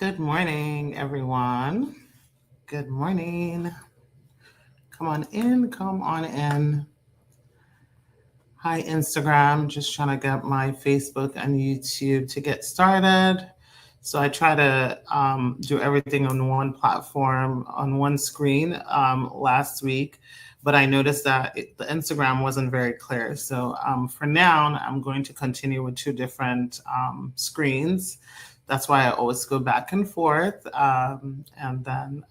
Good morning, everyone. Good morning. Come on in. Come on in. Hi, Instagram. Just trying to get my Facebook and YouTube to get started. So I try to do everything on one platform, on one screen last week, but I noticed that the Instagram wasn't very clear. So for now, I'm going to continue with two different screens. That's why I always go back and forth. And then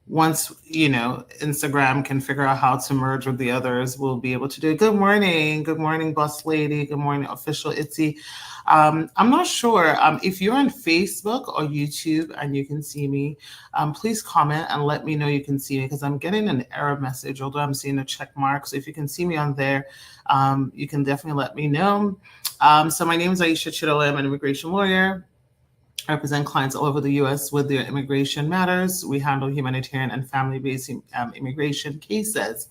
once Instagram can figure out how to merge with the others, we'll be able to do it. Good morning, boss lady. Good morning, official Itzy. I'm not sure if you're on Facebook or YouTube and you can see me. Please comment and let me know you can see me, because I'm getting an error message, although I'm seeing a check mark. So if you can see me on there, you can definitely let me know. So my name is Aisha Chidola. I'm an immigration lawyer. I represent clients all over the U.S. with their immigration matters. We handle humanitarian and family-based immigration cases.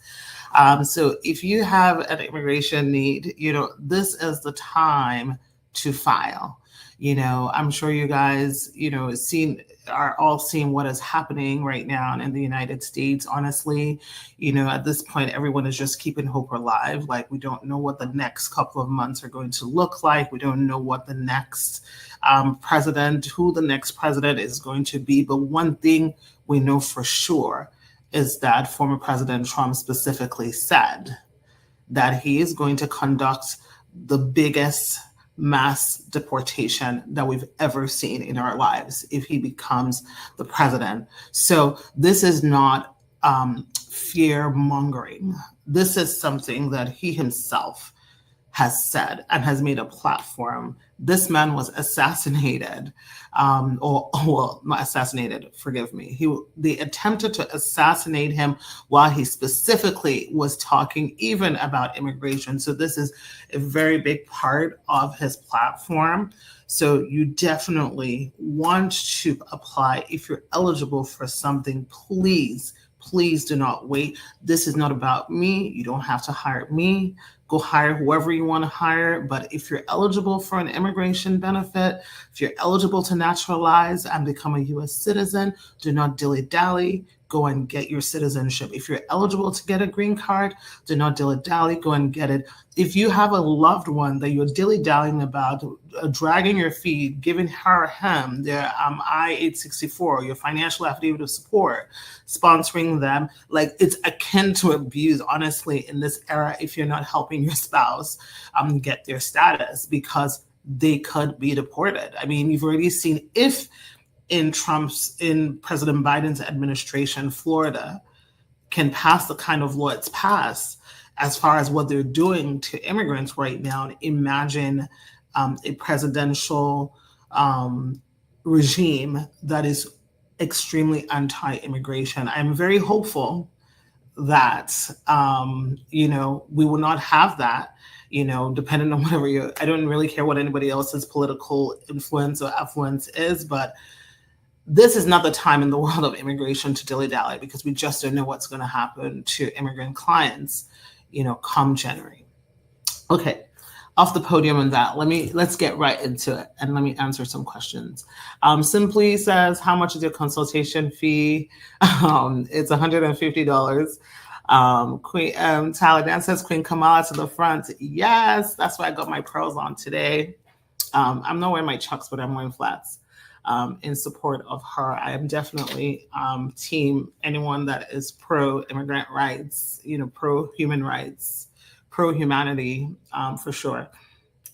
So if you have an immigration need, this is the time to file. I'm sure you guys, are all seeing what is happening right now in the United States. Honestly, at this point, everyone is just keeping hope alive. Like, we don't know what the next couple of months are going to look like. We don't know what the next who the next president is going to be. But one thing we know for sure is that former President Trump specifically said that he is going to conduct the biggest mass deportation that we've ever seen in our lives if he becomes the president. So this is not fear mongering. This is something that he himself has said and has made a platform. This man was assassinated, not assassinated, forgive me. They attempted to assassinate him while he specifically was talking even about immigration. So this is a very big part of his platform. So you definitely want to apply. If you're eligible for something, please do not wait. This is not about me. You don't have to hire me. Go hire whoever you want to hire. But if you're eligible for an immigration benefit, if you're eligible to naturalize and become a U.S. citizen, do not dilly-dally. Go and get your citizenship. If you're eligible to get a green card, do not dilly-dally. Go and get it. If you have a loved one that you're dilly-dallying about, dragging your feet, giving her or him their I-864, your financial affidavit of support, sponsoring them, like, it's akin to abuse, honestly, in this era, if you're not helping your spouse get their status, because they could be deported. I mean, you've already seen, if in President Biden's administration, Florida can pass the kind of law it's passed as far as what they're doing to immigrants right now. Imagine a presidential regime that is extremely anti-immigration. I'm very hopeful that, we will not have that, depending on whatever I don't really care what anybody else's political influence or affluence is, but this is not the time in the world of immigration to dilly-dally, because we just don't know what's going to happen to immigrant clients, come January. Okay, off the podium on that, let's get right into it, and let me answer some questions. Simply says, how much is your consultation fee? It's $150. Queen Tyler Dan says, Queen Kamala to the front. Yes, that's why I got my pearls on today. I'm not wearing my chucks, but I'm wearing flats. In support of her. I am definitely team anyone that is pro-immigrant rights, pro-human rights, pro-humanity, for sure.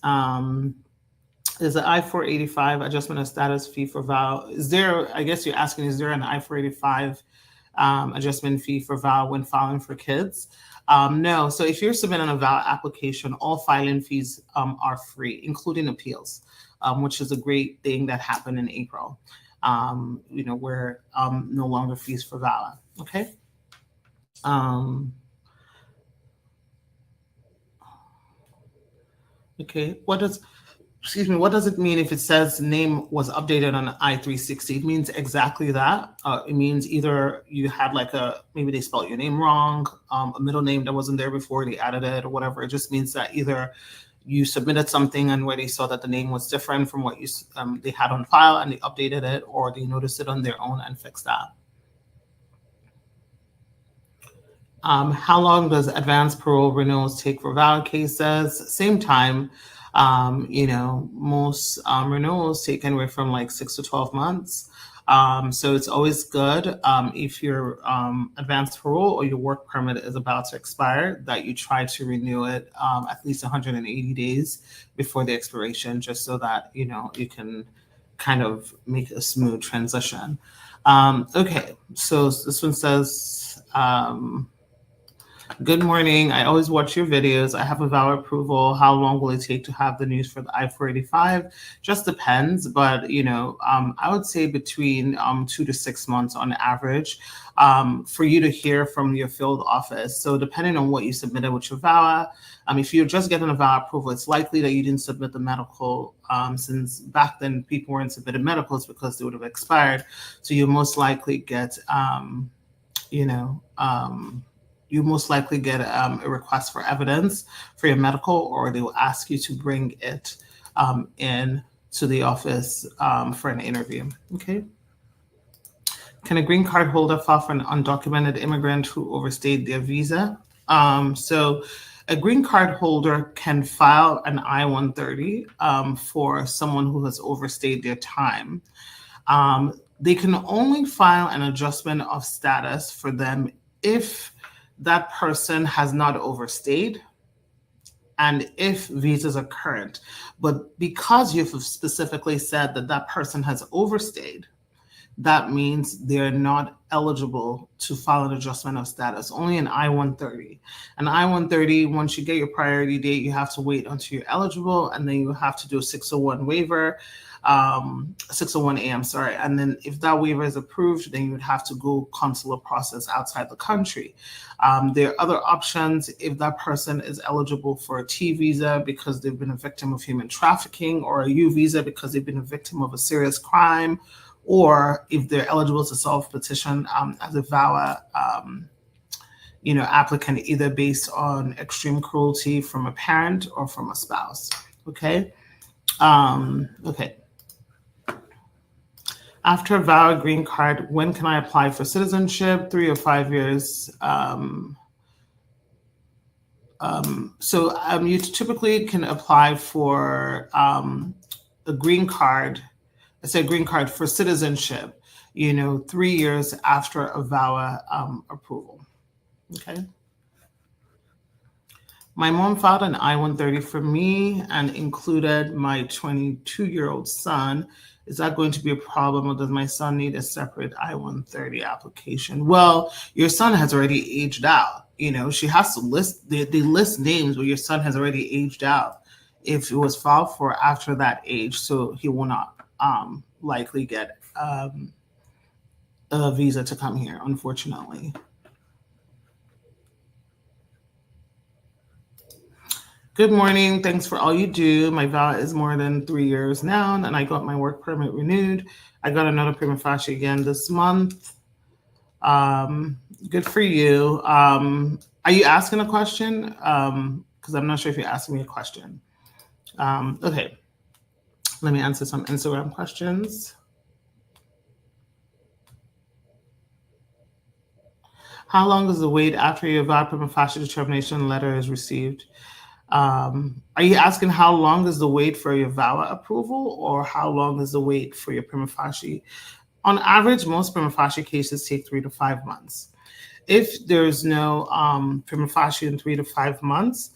There's an I-485 adjustment of status fee for VAWA. I guess you're asking, is there an I-485 adjustment fee for VAWA when filing for kids? No. So if you're submitting a VAWA application, all filing fees are free, including appeals. Which is a great thing that happened in April, where no longer fees for VAWA. Okay. Okay. What does it mean if it says name was updated on I-360? It means exactly that. It means either you had maybe they spelled your name wrong, a middle name that wasn't there before, they added it or whatever. It just means that either you submitted something and where they saw that the name was different from what they had on file and they updated it, or they noticed it on their own and fixed that. How long does advanced parole renewals take for VAWA cases? Same time. Most renewals take anywhere from like 6 to 12 months. So it's always good if your advanced parole or your work permit is about to expire, that you try to renew it at least 180 days before the expiration, just so that, you can kind of make a smooth transition. Okay, so this one says, good morning. I always watch your videos. I have a VAWA approval. How long will it take to have the news for the I-485? Just depends, but I would say between 2 to 6 months on average for you to hear from your field office. So depending on what you submitted with your VAWA, if you're just getting a VAWA approval, it's likely that you didn't submit the medical, since back then people weren't submitting medicals because they would have expired. So you most likely get you most likely get a request for evidence for your medical, or they will ask you to bring it in to the office for an interview. Okay. Can a green card holder file for an undocumented immigrant who overstayed their visa? So a green card holder can file an I-130 for someone who has overstayed their time. They can only file an adjustment of status for them if that person has not overstayed and if visas are current. But because you've specifically said that that person has overstayed, that means they're not eligible to file an adjustment of status, only an I-130. An I-130, once you get your priority date, you have to wait until you're eligible, and then you have to do a 601 waiver, 601A, I'm sorry. And then if that waiver is approved, then you would have to go consular process outside the country. There are other options if that person is eligible for a T visa because they've been a victim of human trafficking, or a U visa because they've been a victim of a serious crime, or if they're eligible to self-petition as a VAWA applicant, either based on extreme cruelty from a parent or from a spouse. Okay. Okay. After a VAWA green card, when can I apply for citizenship? 3 or 5 years. So you typically can apply for a green card. I say green card for citizenship, 3 years after a VAWA approval. Okay. My mom filed an I-130 for me and included my 22-year-old son. Is that going to be a problem, or does my son need a separate I-130 application? Well, your son has already aged out. She has to list, they list names where your son has already aged out if it was filed for after that age. So he will not likely get a visa to come here, unfortunately. Good morning. Thanks for all you do. My VAWA is more than 3 years now, and I got my work permit renewed. I got another prima facie again this month. Good for you. Are you asking a question? Because I'm not sure if you're asking me a question. Okay. Let me answer some Instagram questions. How long is the wait after your VAWA prima facie determination letter is received? Are you asking how long is the wait for your VAWA approval, or how long is the wait for your prima facie? On average, most prima facie cases take 3 to 5 months. If there's no prima facie in 3 to 5 months,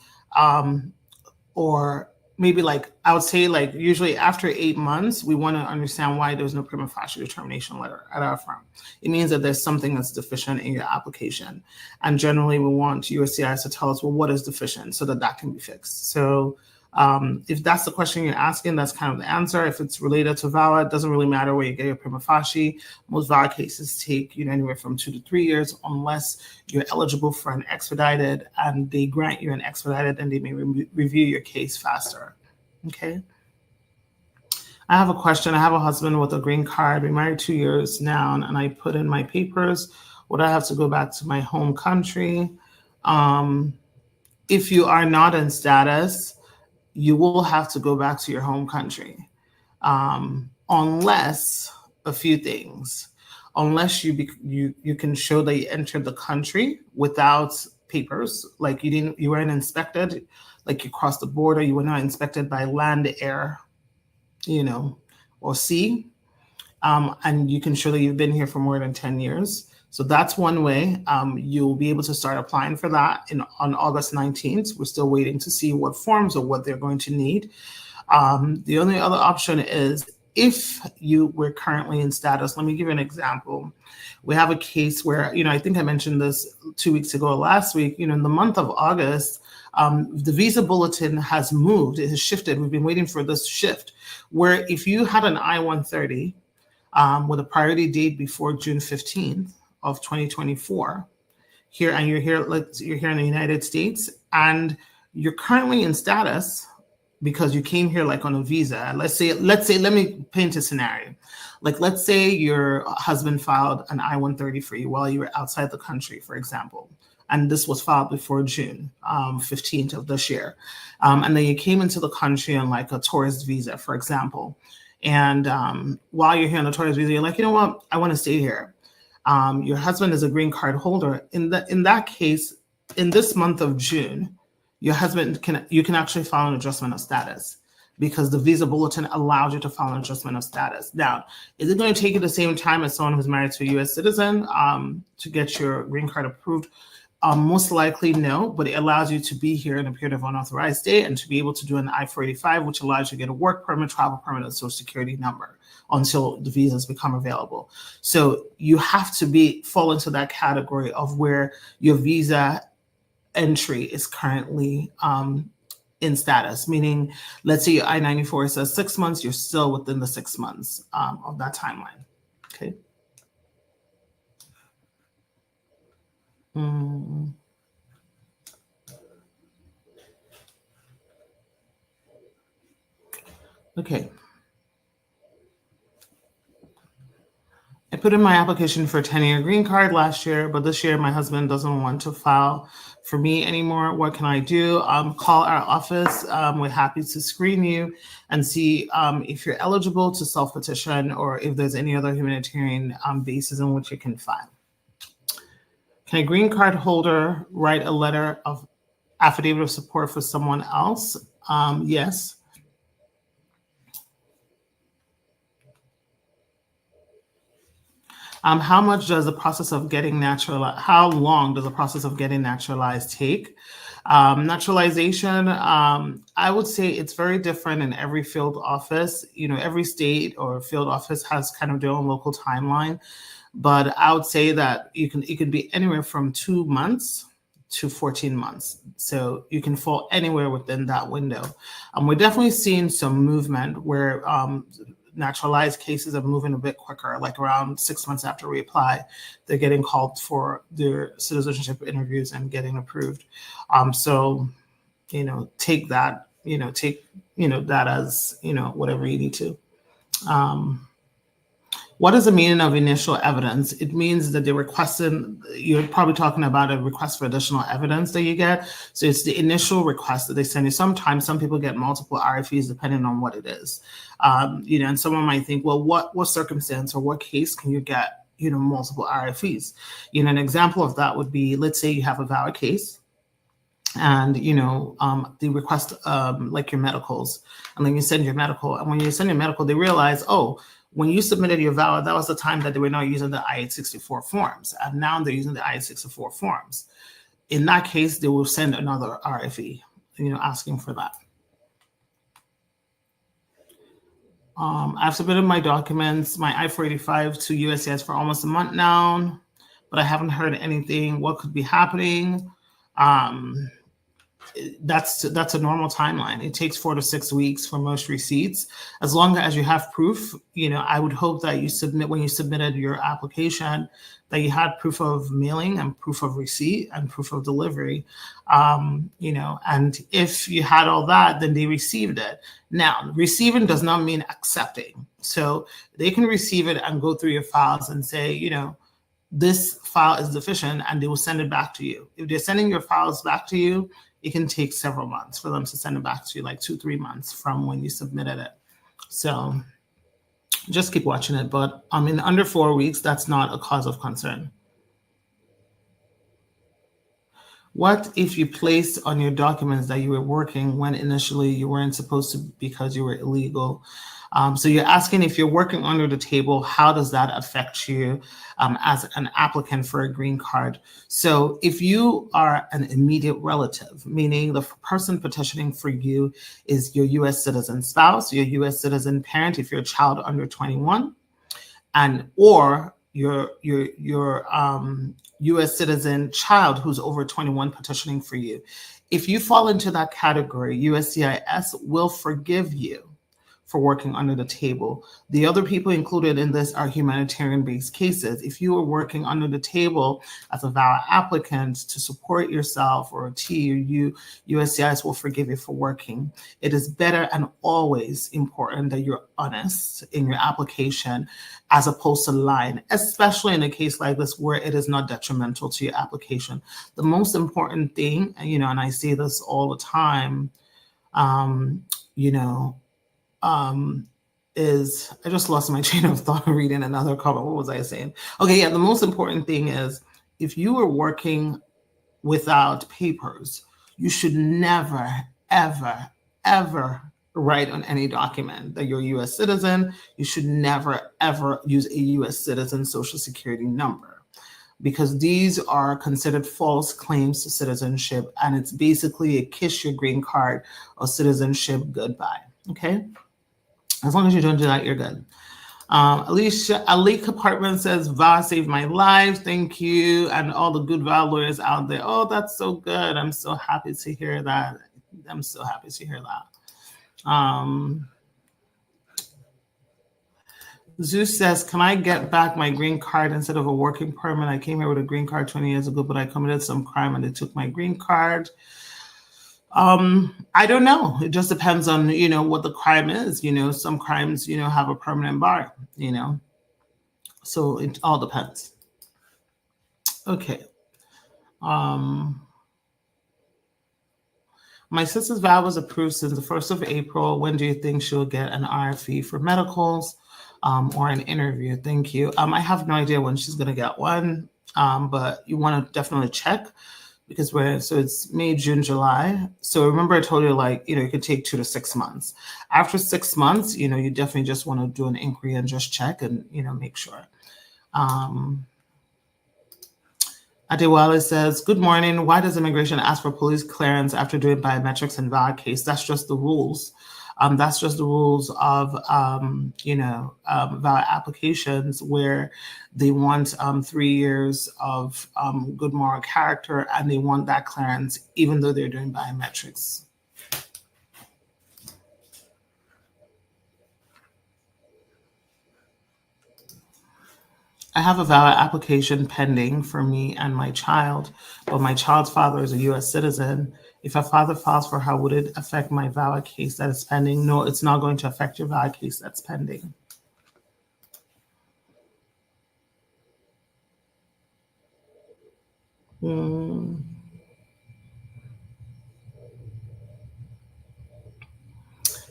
or maybe I would say usually after 8 months, we want to understand why there's no prima facie determination letter at our firm. It means that there's something that's deficient in your application. And generally we want USCIS to tell us, well, what is deficient so that can be fixed. So if that's the question you're asking, that's kind of the answer. If it's related to VAWA, it doesn't really matter where you get your prima facie. Most VAWA cases take anywhere from 2 to 3 years, unless you're eligible for an expedited and they grant you an expedited, and they may review your case faster. Okay. I have a question. I have a husband with a green card. We're married 2 years now, and I put in my papers. Would I have to go back to my home country? If you are not in status, you will have to go back to your home country, unless a few things. Unless you can show that you entered the country without papers, like you weren't inspected, like you crossed the border, you were not inspected by land, air, or sea, and you can show that you've been here for more than 10 years. So that's one way. You'll be able to start applying for that on August 19th. We're still waiting to see what forms or what they're going to need. The only other option is if you were currently in status. Let me give you an example. We have a case where, I think I mentioned this 2 weeks ago or last week, in the month of August, the visa bulletin has moved. It has shifted. We've been waiting for this shift, where if you had an I-130 with a priority date before June 15th of 2024 here, and you're here in the United States, and you're currently in status because you came here like on a visa. Let's say, let me paint a scenario. Like, let's say your husband filed an I-130 for you while you were outside the country, for example, and this was filed before June 15th of this year. And then you came into the country on like a tourist visa, for example. And while you're here on a tourist visa, you're like, you know what, I want to stay here. Your husband is a green card holder. In that case, in this month of June, your husband you can actually file an adjustment of status, because the visa bulletin allows you to file an adjustment of status. Now, is it going to take you the same time as someone who's married to a U.S. citizen to get your green card approved? Most likely no, but it allows you to be here in a period of unauthorized stay and to be able to do an I-485, which allows you to get a work permit, travel permit, and social security number until the visas become available. So you have to fall into that category of where your visa entry is currently in status, meaning, let's say your I-94 says 6 months, you're still within the 6 months of that timeline. Okay. Okay. I put in my application for a 10-year green card last year, but this year my husband doesn't want to file for me anymore. What can I do? Call our office. We're happy to screen you and see if you're eligible to self-petition or if there's any other humanitarian basis in which you can file. Can a green card holder write a letter of affidavit of support for someone else? Yes. How long does the process of getting naturalized take? Naturalization, I would say it's very different in every field office. Every state or field office has kind of their own local timeline, but I would say that it can be anywhere from 2 months to 14 months. So you can fall anywhere within that window. We're definitely seeing some movement where naturalized cases are moving a bit quicker, like around 6 months after we apply, they're getting called for their citizenship interviews and getting approved. So, take that, that as, whatever you need to. What is the meaning of initial evidence? It means that you're probably talking about a request for additional evidence that you get. So it's the initial request that they send you. Sometimes some people get multiple RFEs depending on what it is. And someone might think, well, what circumstance or what case can you get, multiple RFEs? An example of that would be, let's say you have a VAWA case and, they request like your medicals, and then you send your medical. And when you send your medical, they realize, when you submitted your VAWA, that was the time that they were not using the I-864 forms. And now they're using the I-864 forms. In that case, they will send another RFE, asking for that. I've submitted my documents, my I-485 to USCIS for almost a month now, but I haven't heard anything. What could be happening? That's a normal timeline. It takes 4 to 6 weeks for most receipts. As long as you have proof, I would hope that when you submitted your application, that you had proof of mailing and proof of receipt and proof of delivery, and if you had all that, then they received it. Now, receiving does not mean accepting. So they can receive it and go through your files and say, this file is deficient, and they will send it back to you. If they're sending your files back to you, it can take several months for them to send it back to you, like 2, 3 months from when you submitted it. So just keep watching it. But in under 4 weeks, that's not a cause of concern. What if you placed on your documents that you were working when initially you weren't supposed to because you were illegal? So you're asking if you're working under the table, how does that affect you as an applicant for a green card? So if you are an immediate relative, meaning the person petitioning for you is your U.S. citizen spouse, your U.S. citizen parent, if you're a child under 21, and or your U.S. citizen child who's over 21 petitioning for you. If you fall into that category, USCIS will forgive you for working under the table. The other people included in this are humanitarian-based cases. If you are working under the table as a VAWA applicant to support yourself or a T or U, USCIS will forgive you for working. It is better and always important that you're honest in your application as opposed to lying, especially in a case like this where it is not detrimental to your application. The most important thing, and I say this all the time, is I just lost my train of thought reading another comment. What was I saying? Okay, yeah, the most important thing is if you are working without papers, you should never, ever, ever write on any document that you're a U.S. citizen. You should never, ever use a U.S. citizen social security number, because these are considered false claims to citizenship, and it's basically a kiss your green card or citizenship goodbye, okay? As long as you don't do that, you're good. Alicia Alik Apartment says, VAWA saved my life. Thank you. And all the good VAWA lawyers out there. Oh, that's so good. I'm so happy to hear that. Zeus says, can I get back my green card instead of a working permit? I came here with a green card 20 years ago, but I committed some crime and they took my green card. I don't know. It just depends on, what the crime is. Some crimes, have a permanent bar, so it all depends. Okay. My sister's VAWA was approved since the 1st of April. When do you think she'll get an RFE for medicals or an interview? Thank you. I have no idea when she's going to get one, but you want to definitely check. Because it's May, June, July. So remember I told you it could take 2 to 6 months. After 6 months, you definitely just want to do an inquiry and just check and, make sure. Adewale says, good morning. Why does immigration ask for police clearance after doing biometrics in VAWA case? That's just the rules. That's just the rules of, VAWA applications where they want 3 years of good moral character, and they want that clearance even though they're doing biometrics. I have a VAWA application pending for me and my child, but my child's father is a U.S. citizen. If a father files for her, would it affect my VAWA case that is pending? No, it's not going to affect your VAWA case that's pending.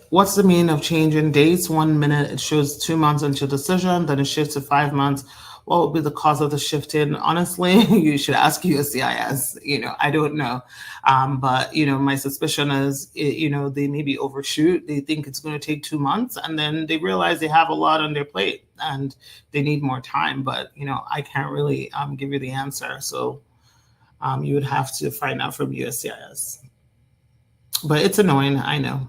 What's the meaning of changing dates? 1 minute it shows 2 months into decision, then it shifts to 5 months. What would be the cause of the shifting? Honestly, you should ask USCIS. I don't know. But, my suspicion is, they maybe overshoot. They think it's going to take 2 months, and then they realize they have a lot on their plate and they need more time. But, I can't really give you the answer. So you would have to find out from USCIS. But it's annoying, I know.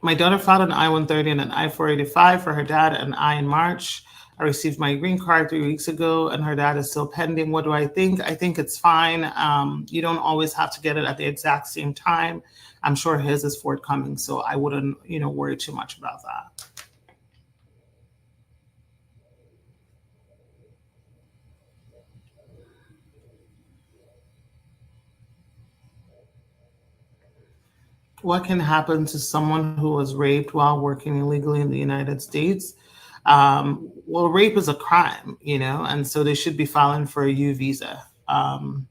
My daughter filed an I-130 and an I-485 for her dad and I in March. I received my green card 3 weeks ago and her dad is still pending. What do I think? I think it's fine. You don't always have to get it at the exact same time. I'm sure his is forthcoming, so I wouldn't, worry too much about that. What can happen to someone who was raped while working illegally in the United States? Well, rape is a crime, and so they should be filing for a U visa. and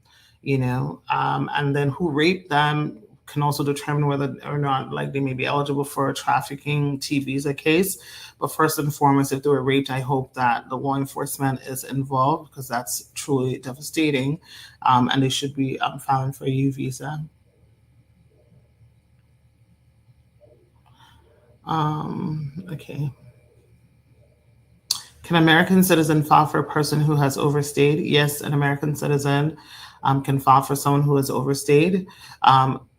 then who raped them can also determine whether or not like they may be eligible for a trafficking T visa case. But first and foremost, if they were raped, I hope that the law enforcement is involved because that's truly devastating, and they should be filing for a U visa. Okay. Can an American citizen file for a person who has overstayed? Yes, an American citizen can file for someone who has overstayed.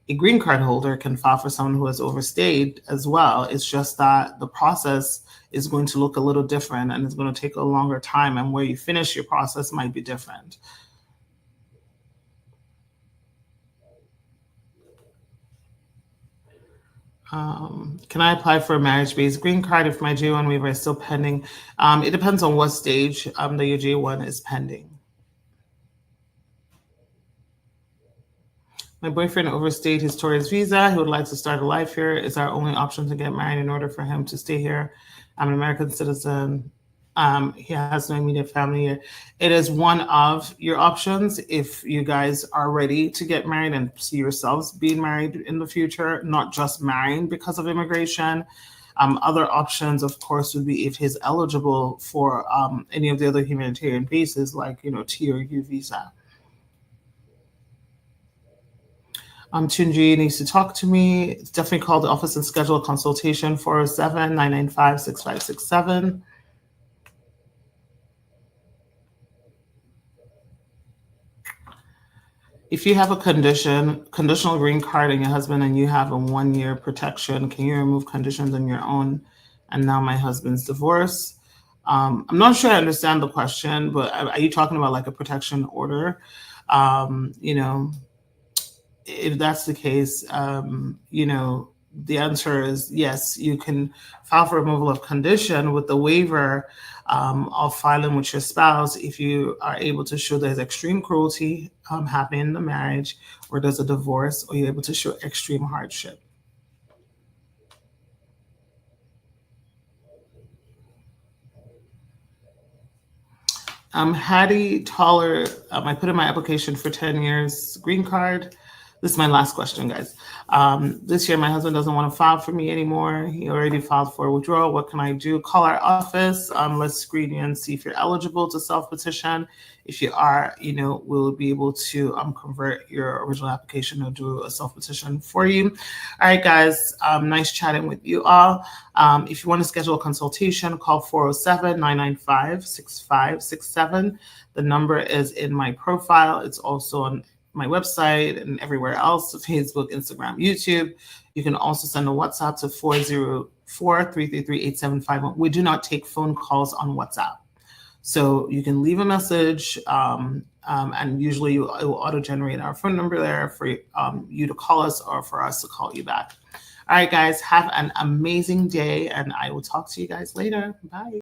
A green card holder can file for someone who has overstayed as well. It's just that the process is going to look a little different and it's going to take a longer time, and where you finish your process might be different. Can I apply for a marriage-based green card if my J1 waiver is still pending? It depends on what stage that your J1 is pending. My boyfriend overstayed his tourist visa. He would like to start a life here. Is our only option to get married in order for him to stay here? I'm an American citizen. He has no immediate family here. It is one of your options if you guys are ready to get married and see yourselves being married in the future, not just marrying because of immigration. Other options, of course, would be if he's eligible for any of the other humanitarian bases, like T or U visa. Tunji needs to talk to me. Definitely call the office and schedule a consultation, 407-995-6567. If you have a conditional green card and your husband and you have a 1-year protection, can you remove conditions on your own? And now my husband's divorce. I'm not sure I understand the question, but are you talking about like a protection order? If that's the case, the answer is yes, you can file for removal of condition with the waiver of filing with your spouse if you are able to show there's extreme cruelty happening in the marriage, or there's a divorce, or you're able to show extreme hardship. Hattie Toller, I put in my application for 10 years green card. This is my last question, guys. This year, my husband doesn't want to file for me anymore. He already filed for withdrawal. What can I do? Call our office. Let's screen you and see if you're eligible to self-petition. If you are, we'll be able to convert your original application or do a self-petition for you. All right, guys, nice chatting with you all. If you want to schedule a consultation, call 407-995-6567. The number is in my profile. It's also on my website and everywhere else, Facebook, Instagram, YouTube. You can also send a WhatsApp to 404-333-8751. We do not take phone calls on WhatsApp. So you can leave a message, and usually it will auto-generate our phone number there for you to call us or for us to call you back. All right, guys, have an amazing day, and I will talk to you guys later. Bye.